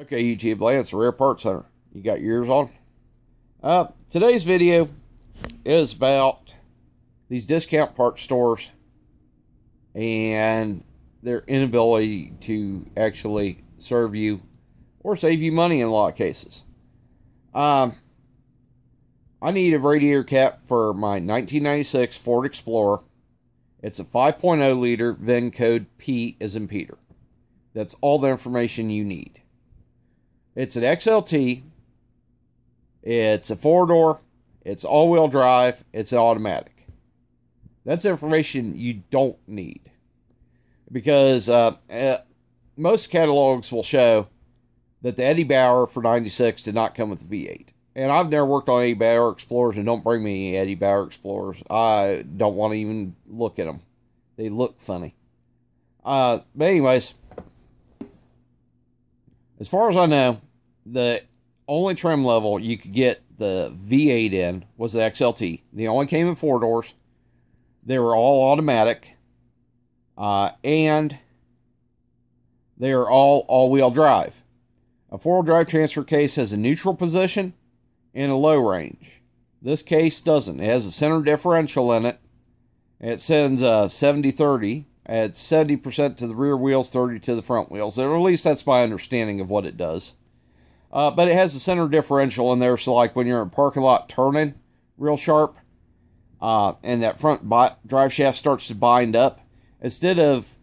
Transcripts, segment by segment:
Okay, YouTube, Lance, Rare Parts Hunter. You got your ears on? Today's video is about these discount parts stores and their inability to actually serve you or save you money in a lot of cases. I need a radiator cap for my 1996 Ford Explorer. It's a 5.0 liter, VIN code P as in Peter. That's all the information you need. It's an XLT, it's a 4-door, it's all-wheel drive, it's an automatic. That's information you don't need. Because most catalogs will show that the Eddie Bauer for 96 did not come with the V8. And I've never worked on Eddie Bauer Explorers, and don't bring me any Eddie Bauer Explorers. I don't want to even look at them. They look funny. But anyways, as far as I know, the only trim level you could get the V8 in was the XLT. They only came in 4 doors. They were all automatic. And they are all all-wheel drive. A 4-wheel drive transfer case has a neutral position and a low range. This case doesn't. It has a center differential in it. It sends 70-30. It's 70% to the rear wheels, 30 to the front wheels. Or at least that's my understanding of what it does. But it has a center differential in there, so like when you're in a parking lot turning real sharp, and that front drive shaft starts to bind up, instead of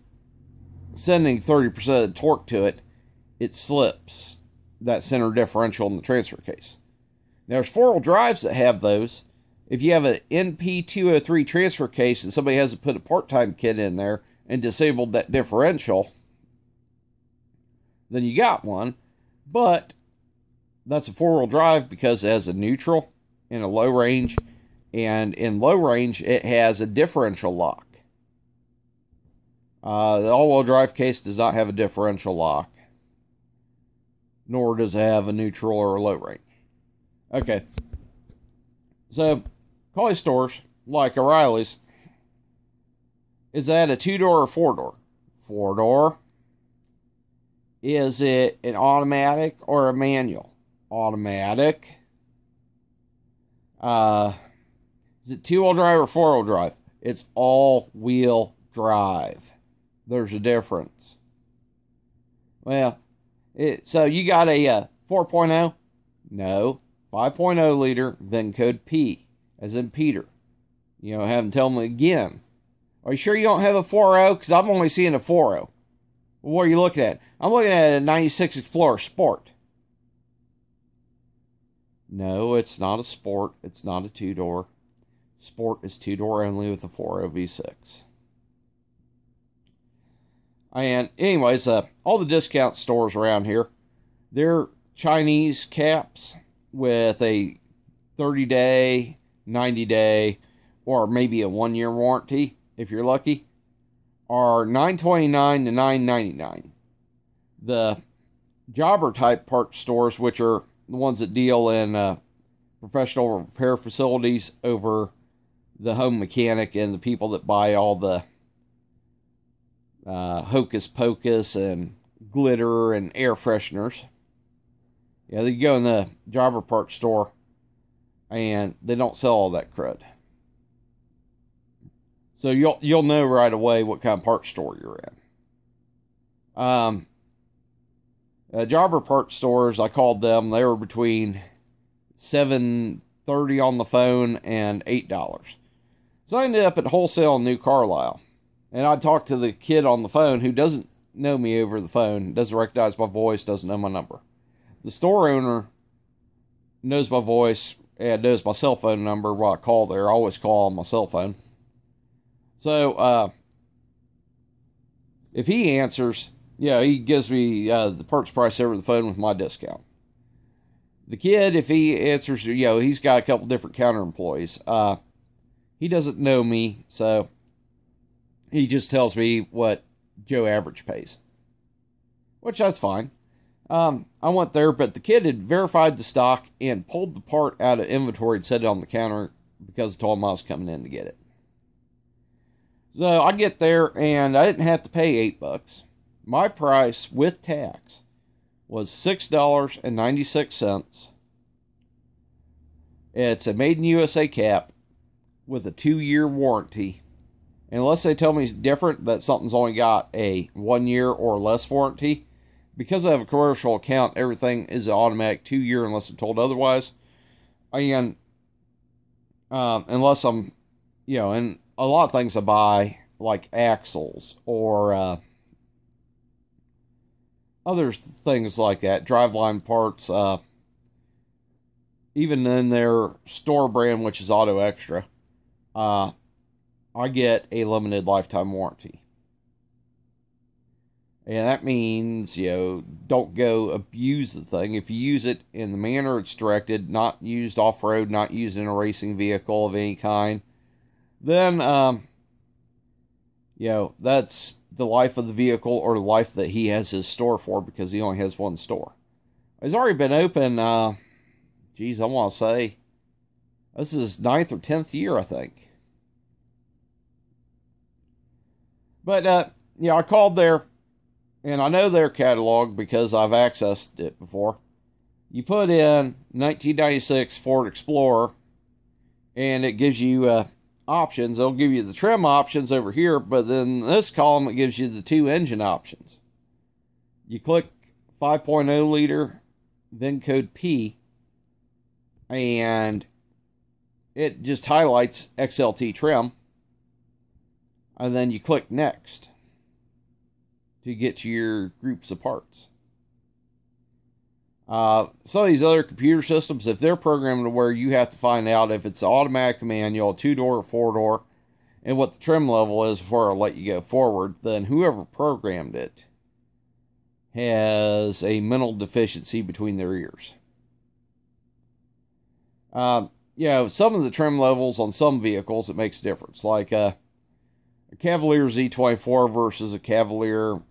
sending 30% of the torque to it, it slips that center differential in the transfer case. Now, there's 4-wheel drives that have those. If you have an NP203 transfer case and somebody hasn't put a part-time kit in there and disabled that differential, then you got one. But that's a 4-wheel drive because it has a neutral and a low range. And in low range, it has a differential lock. The all-wheel drive case does not have a differential lock, nor does it have a neutral or a low range. Okay, so Collie stores like O'Reilly's, is that a 2-door or 4-door? 4-door. Is it an automatic or a manual? Automatic. Is it 2-wheel drive or 4-wheel drive? It's all-wheel drive. There's a difference. Well, so you got a 4.0? No. 5.0 liter, VIN code P, as in Peter. You know, have them tell me again. Are you sure you don't have a 4.0? Because I'm only seeing a 4.0. Well, what are you looking at? I'm looking at a 96 Explorer Sport. No, it's not a Sport. It's not a 2-door. Sport is 2-door only with a 4.0 V6. And anyways, all the discount stores around here, they're Chinese caps with a 30-day, 90-day, or maybe a 1-year warranty, if you're lucky, are $9.29 to $9.99. The jobber type part stores, which are the ones that deal in professional repair facilities over the home mechanic and the people that buy all the hocus pocus and glitter and air fresheners. Yeah, they go in the jobber part store and they don't sell all that crud. So you'll know right away what kind of parts store you're in. Jobber part stores, I called them. They were between $7.30 on the phone and $8. So I ended up at wholesale in New Carlisle. And I talked to the kid on the phone who doesn't know me over the phone, doesn't recognize my voice, doesn't know my number. The store owner knows my voice and knows my cell phone number while I call there. I always call on my cell phone. So, if he answers, yeah, he gives me the parts price over the phone with my discount. The kid, if he answers, he's got a couple different counter employees. He doesn't know me, so he just tells me what Joe Average pays, which that's fine. I went there, but the kid had verified the stock and pulled the part out of inventory and set it on the counter because I told him I was coming in to get it. So I get there, and I didn't have to pay $8. My price with tax was $6.96. It's a made in USA cap with a 2-year warranty. And unless they tell me different, that something's only got a 1 year or less warranty. Because I have a commercial account, everything is an automatic 2-year unless I'm told otherwise. And unless I'm, and a lot of things I buy, like axles or other things like that, driveline parts, even in their store brand, which is Auto Extra, I get a limited lifetime warranty. And that means, don't go abuse the thing. If you use it in the manner it's directed, not used off-road, not used in a racing vehicle of any kind, then, that's the life of the vehicle or the life that he has his store for, because he only has one store. It's already been open, I want to say, this is his 9th or 10th year, I think. But, I called there. And I know their catalog because I've accessed it before. You put in 1996 Ford Explorer, and it gives you options. It'll give you the trim options over here, but then this column, it gives you the 2 engine options. You click 5.0 liter, then code P, and it just highlights XLT trim. And then you click next to get to your groups of parts. Some of these other computer systems, if they're programmed to where you have to find out if it's automatic manual, 2-door or 4-door, and what the trim level is before I'll let you go forward, then whoever programmed it has a mental deficiency between their ears. Some of the trim levels on some vehicles, it makes a difference. Like a Cavalier Z24 versus a Cavalier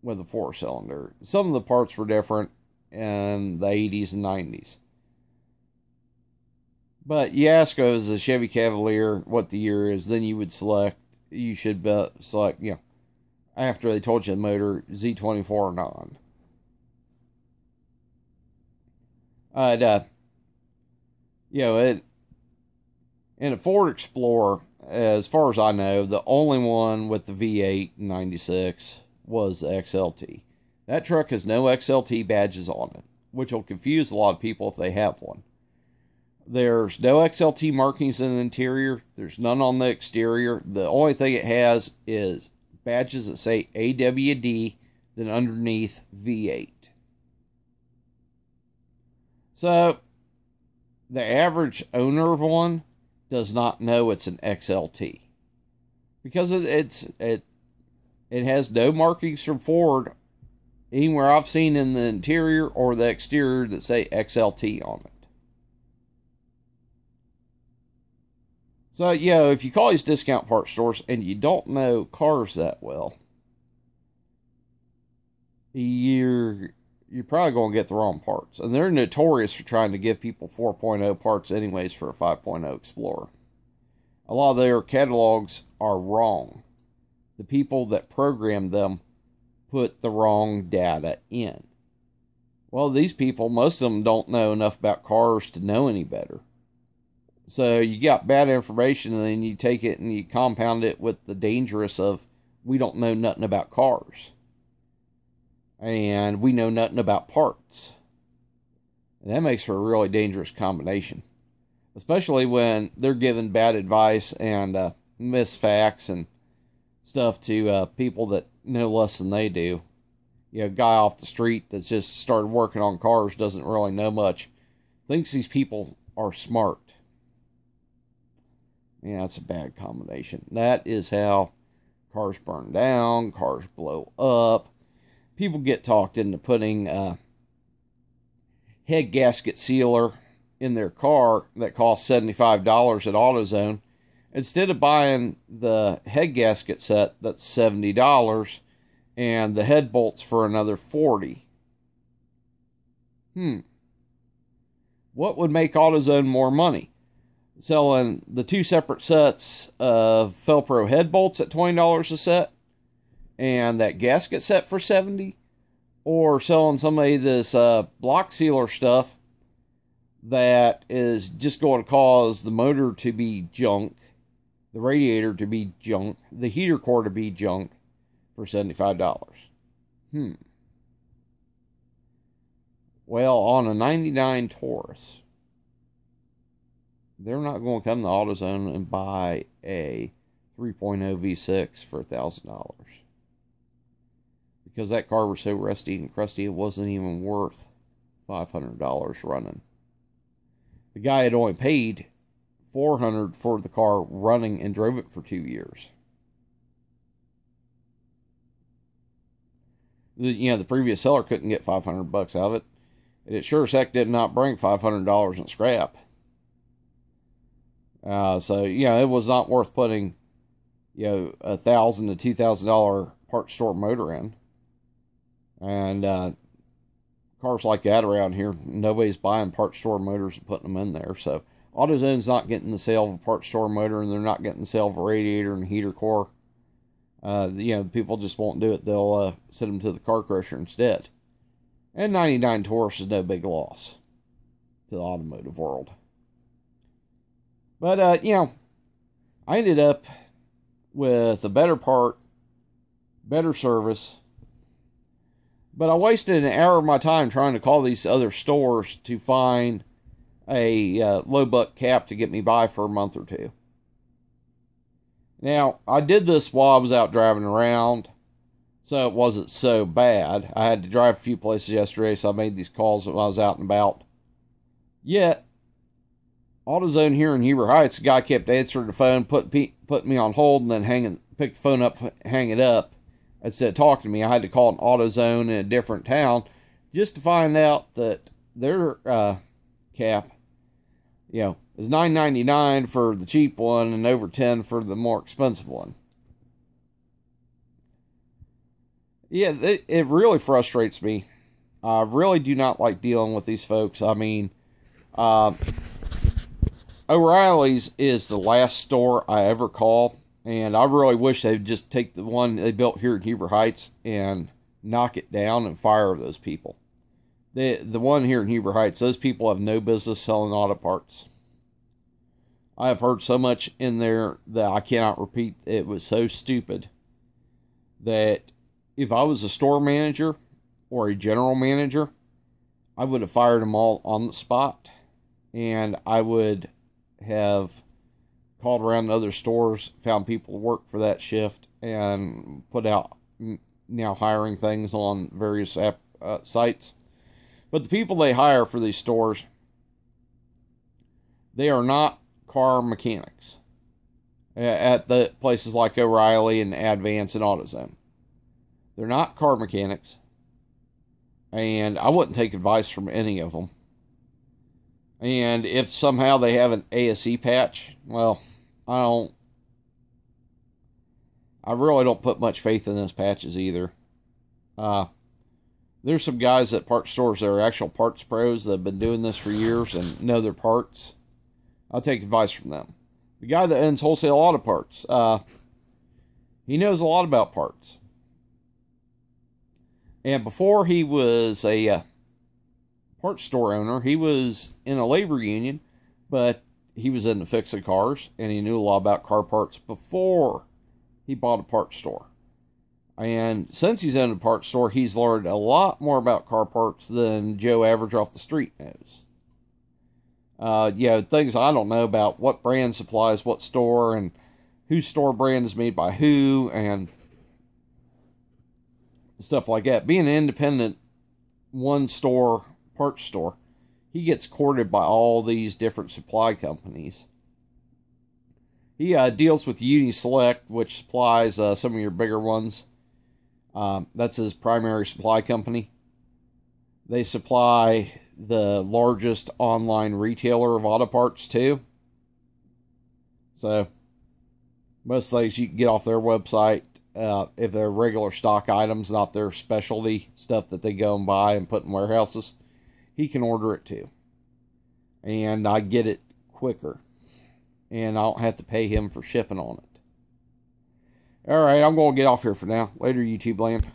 with a 4-cylinder. Some of the parts were different in the 80s and 90s. But you ask as a Chevy Cavalier what the year is, then you would select, after they told you the motor, Z24 or non. In a Ford Explorer, as far as I know, the only one with the V8 in 96 was the XLT. That truck has no XLT badges on it, which will confuse a lot of people if they have one. There's no XLT markings in the interior. There's none on the exterior. The only thing it has is badges that say AWD, then underneath V8. So, the average owner of one does not know it's an XLT. Because it has no markings from Ford anywhere I've seen in the interior or the exterior that say XLT on it. So, if you call these discount part stores and you don't know cars that well, you're probably going to get the wrong parts. And they're notorious for trying to give people 4.0 parts anyways for a 5.0 Explorer. A lot of their catalogs are wrong. The people that programmed them put the wrong data in. Well, these people, most of them don't know enough about cars to know any better. So you got bad information and then you take it and you compound it with the dangerous of, we don't know nothing about cars. And we know nothing about parts. And that makes for a really dangerous combination. Especially when they're giving bad advice and misfacts and stuff to people that know less than they do. A guy off the street that's just started working on cars, doesn't really know much, thinks these people are smart. That's a bad combination. That is how cars burn down, cars blow up. People get talked into putting head gasket sealer in their car that costs $75 at AutoZone. Instead of buying the head gasket set that's $70 and the head bolts for another $40. What would make AutoZone more money? Selling the 2 separate sets of Felpro head bolts at $20 a set and that gasket set for $70, or selling somebody this block sealer stuff that is just going to cause the motor to be junk, the radiator to be junk, the heater core to be junk for $75. Well, on a 99 Taurus, they're not going to come to AutoZone and buy a 3.0 V6 for $1,000. Because that car was so rusty and crusty, it wasn't even worth $500 running. The guy had only paid $400 for the car running and drove it for 2 years. The previous seller couldn't get $500 out of it. And it sure as heck did not bring $500 in scrap. So, it was not worth putting, $1,000 to $2,000 parts store motor in. And cars like that around here, nobody's buying parts store motors and putting them in there. So, AutoZone's not getting the sale of a parts store motor, and they're not getting the sale of a radiator and heater core. People just won't do it. They'll send them to the car crusher instead. And 99 Taurus is no big loss to the automotive world. But, I ended up with a better part, better service. But I wasted an hour of my time trying to call these other stores to find a low buck cap to get me by for a month or two. Now, I did this while I was out driving around, so it wasn't so bad. I had to drive a few places yesterday, so I made these calls while I was out and about. Yet, AutoZone here in Heber Heights, the guy kept answering the phone, put me on hold, and then pick the phone up, hang it up. Instead of talking to me, I had to call an AutoZone in a different town just to find out that their cap, is $9.99 for the cheap one and over $10 for the more expensive one. Yeah, it really frustrates me. I really do not like dealing with these folks. I mean, O'Reilly's is the last store I ever call, and I really wish they'd just take the one they built here in Heber Heights and knock it down and fire those people. The one here in Heber Heights, those people have no business selling auto parts. I have heard so much in there that I cannot repeat. It was so stupid that if I was a store manager or a general manager, I would have fired them all on the spot, and I would have called around other stores, found people to work for that shift, and put out now hiring things on various sites. But the people they hire for these stores, they are not car mechanics at the places like O'Reilly and Advance and AutoZone. They're not car mechanics, and I wouldn't take advice from any of them. And if somehow they have an ASE patch, well, I really don't put much faith in those patches either. There's some guys at parts stores that are actual parts pros that have been doing this for years and know their parts. I'll take advice from them. The guy that owns Wholesale Auto Parts, he knows a lot about parts. And before he was a parts store owner, he was in a labor union, but he was into fixing cars, and he knew a lot about car parts before he bought a parts store. And since he's owned a parts store, he's learned a lot more about car parts than Joe Average off the street knows. Things I don't know about what brand supplies what store, and whose store brand is made by who, and stuff like that. Being an independent one store parts store, he gets courted by all these different supply companies. He deals with Uni Select, which supplies some of your bigger ones. That's his primary supply company. They supply the largest online retailer of auto parts too. So most things you can get off their website. If they're regular stock items, not their specialty stuff that they go and buy and put in warehouses, he can order it too. And I get it quicker. And I don't have to pay him for shipping on it. Alright, I'm going to get off here for now. Later, YouTube land.